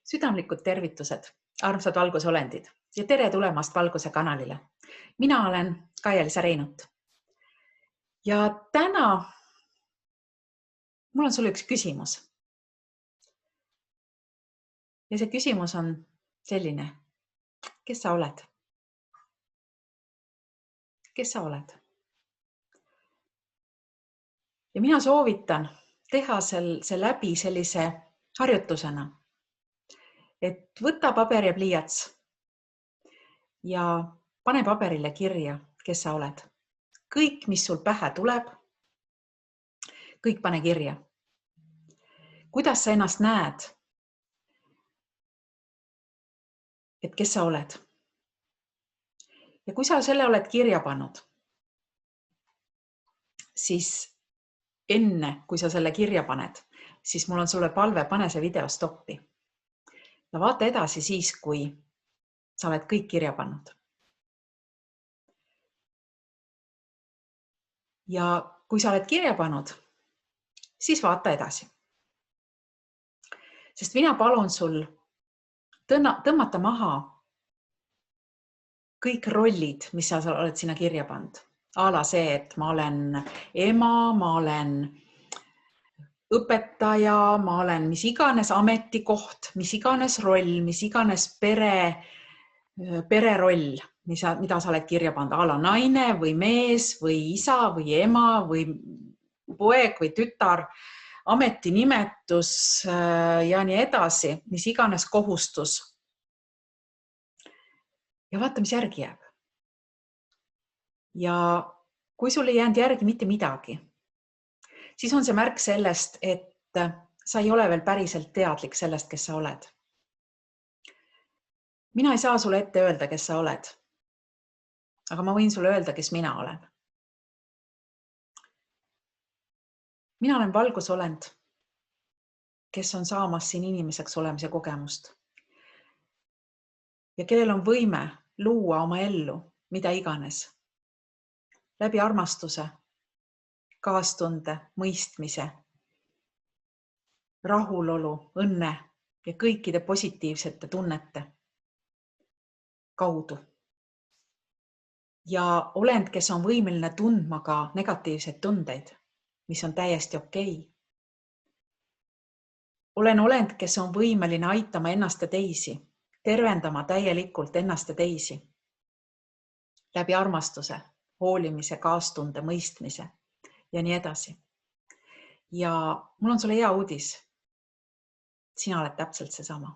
Südamlikud tervitused, armsad valgusolendid ja tere tulemast Valguse kanalile. Mina olen Kaia-Liisa Reinut. Ja täna mul on sulle üks küsimus. Ja see küsimus on selline. Kes sa oled? Kes sa oled? Ja mina soovitan teha see läbi sellise harjutusena, et võta paber ja pliiats ja pane paberile kirja, kes sa oled. Kõik, mis sul pähe tuleb, kõik pane kirja. Kuidas sa ennast näed? Et kes sa oled? Ja kui sa selle oled kirja pannud, siis enne, kui sa selle kirja paned, siis mul on sulle palve, pane see video stoppi. Ja vaata edasi siis, kui sa oled kõik kirja pannud. Ja kui sa oled kirja pannud, siis vaata edasi. Sest mina palun sul tõmmata maha kõik rollid, mis sa oled sinna kirja pannud. Ala see, et ma olen ema, ma olen õpetaja, ma olen mis iganes ametikoht, mis iganes roll, mis iganes pereroll, mida sa oled kirja pannud. Ala naine või mees või isa või ema või poeg või tütar, ametinimetus ja nii edasi, mis iganes kohustus. Ja vaata, mis järgi jääb. Ja kui sul ei jäänud järgi mitte midagi, siis on see märk sellest, et sa ei ole veel päriselt teadlik sellest, kes sa oled. Mina ei saa sulle ette öelda, kes sa oled, aga ma võin sulle öelda, kes mina olen. Mina olen valgusolend, kes on saamas siin inimeseks olemise kogemust ja kellel on võime luua oma ellu mida iganes. Läbi armastuse, kaastunde, mõistmise, rahulolu, õnne ja kõikide positiivsete tunnete kaudu. Ja olend, kes on võimeline tundma ka negatiivseid tundeid, mis on täiesti okei. Olen olend, kes on võimeline aitama ennast ja teisi, tervendama täielikult ennast ja teisi. Läbi armastuse, hoolimise, kaastunde, mõistmise ja nii edasi. Ja mul on sulle hea uudis. Sina oled täpselt seesama.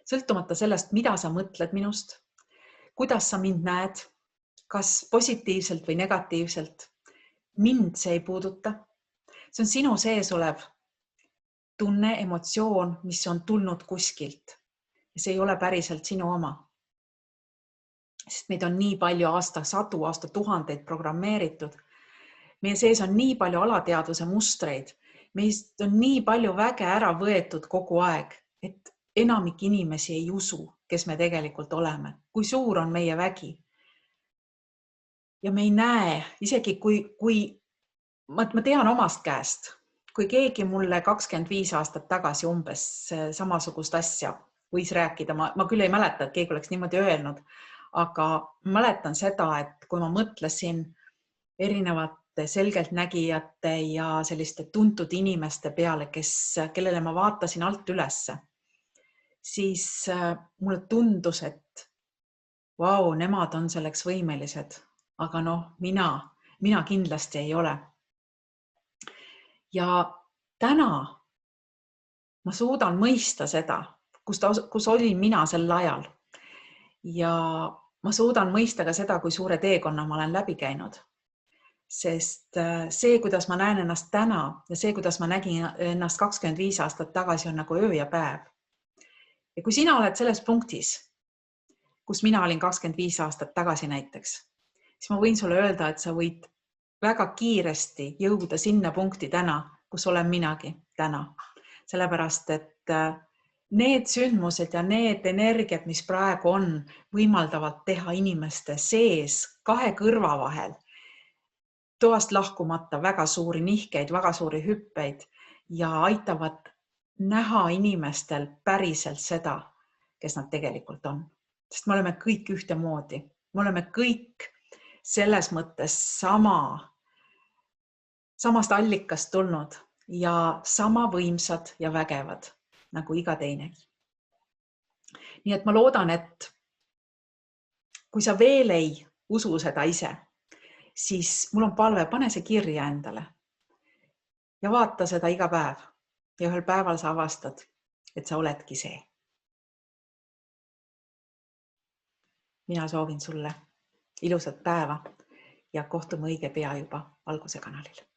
Sõltumata sellest, mida sa mõtled minust, kuidas sa mind näed, kas positiivselt või negatiivselt, mind see ei puuduta. See on sinu sees olev tunne, emotsioon, mis on tulnud kuskilt. Ja see ei ole päriselt sinu oma. Sest meid on nii palju aastasadu, aastatuhandeid programmeeritud. Meie sees on nii palju alateadvuse mustreid. Meist on nii palju väge ära võetud kogu aeg, et enamik inimesi ei usu, kes me tegelikult oleme. Kui suur on meie vägi. Ja me ei näe, isegi kui ma tean omast käest, kui keegi mulle 25 aastat tagasi umbes samasugust asja võis rääkida, ma küll ei mäleta, et keegi oleks niimoodi öelnud, aga mäletan seda, et kui ma mõtlesin erinevate selgeltnägijate ja selliste tuntud inimeste peale, kellele ma vaatasin alt ülesse, siis mulle tundus, et vau, nemad on selleks võimelised, aga mina kindlasti ei ole. Ja täna ma suudan mõista seda, kus olin mina sel ajal. Ja ma suudan mõista ka seda, kui suure teekonna ma olen läbi käinud. Sest see, kuidas ma näen ennast täna ja see, kuidas ma nägin ennast 25 aastat tagasi, on nagu öö ja päev. Ja kui sina oled selles punktis, kus mina olin 25 aastat tagasi näiteks, siis ma võin sulle öelda, et sa võid väga kiiresti jõuda sinna punkti täna, kus olen minagi täna. Sellepärast, et need sündmused ja need energiat, mis praegu on, võimaldavad teha inimeste sees kahe kõrva vahel toast lahkumata väga suuri nihkeid, väga suuri hüppeid ja aitavad näha inimestel päriselt seda, kes nad tegelikult on. Sest me oleme kõik ühtemoodi. Me oleme kõik selles mõttes samast allikast tulnud ja sama võimsad ja vägevad nagu iga teinegi. Nii et ma loodan, et kui sa veel ei usu seda ise, siis mul on palve, pane see kirja endale ja vaata seda iga päev. Ja ühel päeval sa avastad, et sa oledki see. Mina soovin sulle ilusat päeva ja kohtume õige pea juba Valguse kanalil.